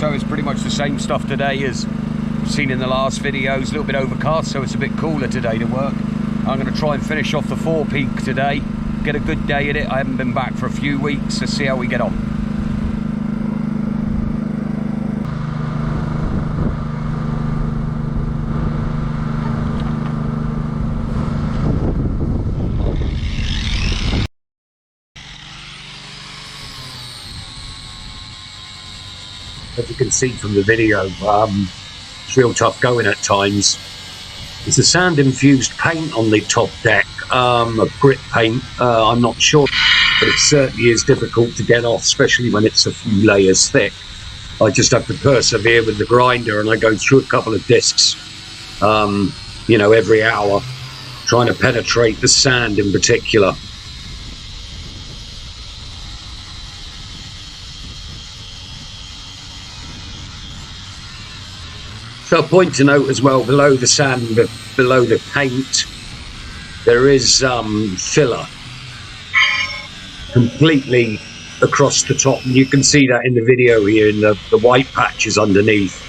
so it's pretty much the same stuff today as seen in the last videos. A little bit overcast, so it's a bit cooler today to work. I'm going to try and finish off the four-peak today, get a good day at it. I haven't been back for a few weeks. Let's see how we get on. As you can see from the video, it's real tough going at times. There's a sand-infused paint on the top deck, a grit paint. I'm not sure, but it certainly is difficult to get off, especially when it's a few layers thick. I just have to persevere with the grinder, and I go through a couple of discs, you know, every hour, trying to penetrate the sand in particular. So a point to note as well, below the sand, below the paint, there is filler completely across the top. And you can see that in the video here, in the white patches underneath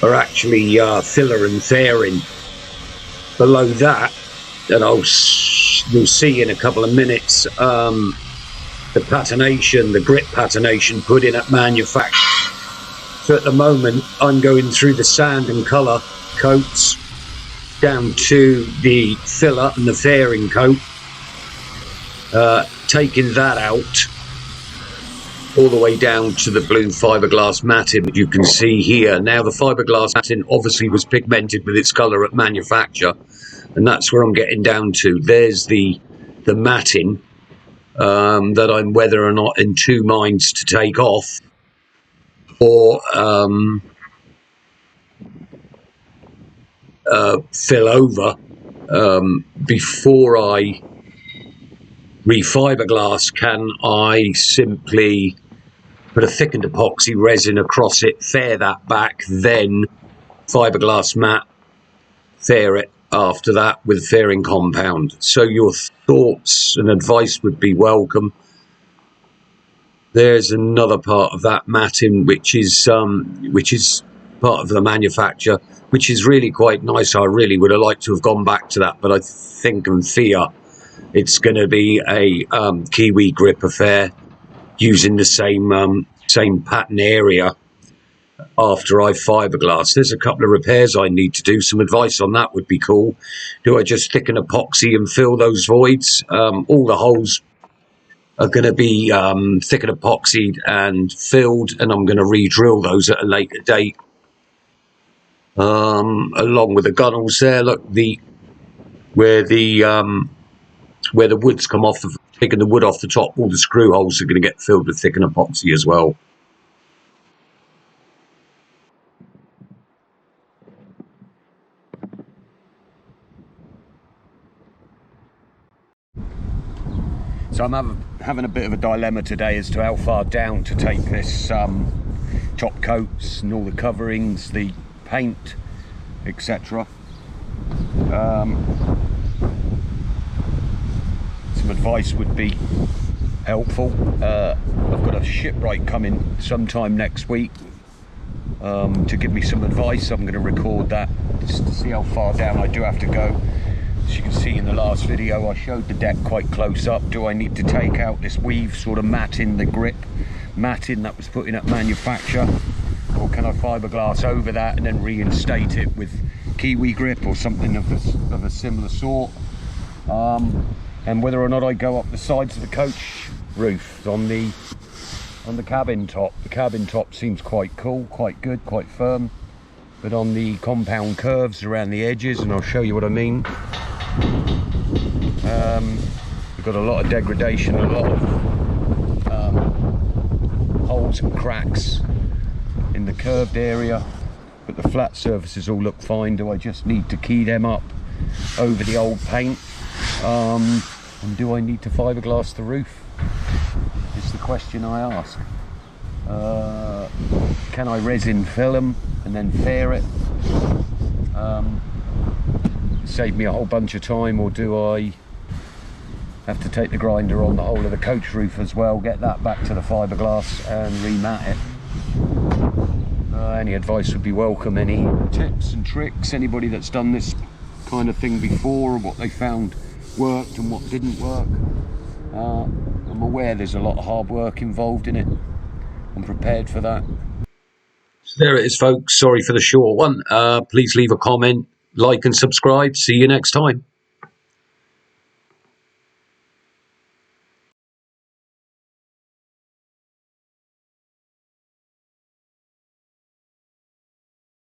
are actually filler and fairing. Below that, and you'll see in a couple of minutes, the patination, the grit patination put in at manufacture. So at the moment, I'm going through the sand and colour coats down to the filler and the fairing coat, taking that out all the way down to the blue fiberglass matting that you can see here. Now the fiberglass matting obviously was pigmented with its colour at manufacture, and that's where I'm getting down to. There's the matting that I'm whether or not in two minds to take off, or fill over before I re-fiberglass. Can I simply put a thickened epoxy resin across it, fair that back, then fiberglass mat, fair it after that with fairing compound? So your thoughts and advice would be welcome. There's another part of that matting which is part of the manufacture, which is really quite nice. I really would have liked to have gone back to that, but I think and fear it's going to be a Kiwi grip affair using the same pattern area after I fiberglass. There's a couple of repairs I need to do. Some advice on that would be cool. Do I just thicken epoxy and fill those voids? All the holes are going to be thicker epoxied and filled, and I'm going to re-drill those at a later date. Along with the gunnels there, look, where the woods come off, taking the wood off the top, all the screw holes are going to get filled with thicker epoxy as well. So I'm having a bit of a dilemma today as to how far down to take this top coats and all the coverings, the paint, etc. Some advice would be helpful. I've got a shipwright coming sometime next week to give me some advice. I'm going to record that just to see how far down I do have to go. As you can see in the last video, I showed the deck quite close up. Do I need to take out this weave sort of matting, the grip matting that was put in at manufacture, or can I fiberglass over that and then reinstate it with Kiwi grip or something of a similar sort? And whether or not I go up the sides of the coach roof on the cabin top. The cabin top seems quite cool, quite good, quite firm, but on the compound curves around the edges, and I'll show you what I mean. We've got a lot of degradation, a lot of holes and cracks in the curved area, but the flat surfaces all look fine. Do I just need to key them up over the old paint? And do I need to fiberglass the roof? Is the question I ask. Can I resin fill them and then fair it? Save me a whole bunch of time, or do I have to take the grinder on the whole of the coach roof as well, get that back to the fiberglass and remat it? Any advice would be welcome. Any tips and tricks, anybody that's done this kind of thing before, or what they found worked and what didn't work. I'm aware there's a lot of hard work involved in it. I'm prepared for that. So there it is, folks. Sorry for the short one. Please leave a comment, like and subscribe. See you next time.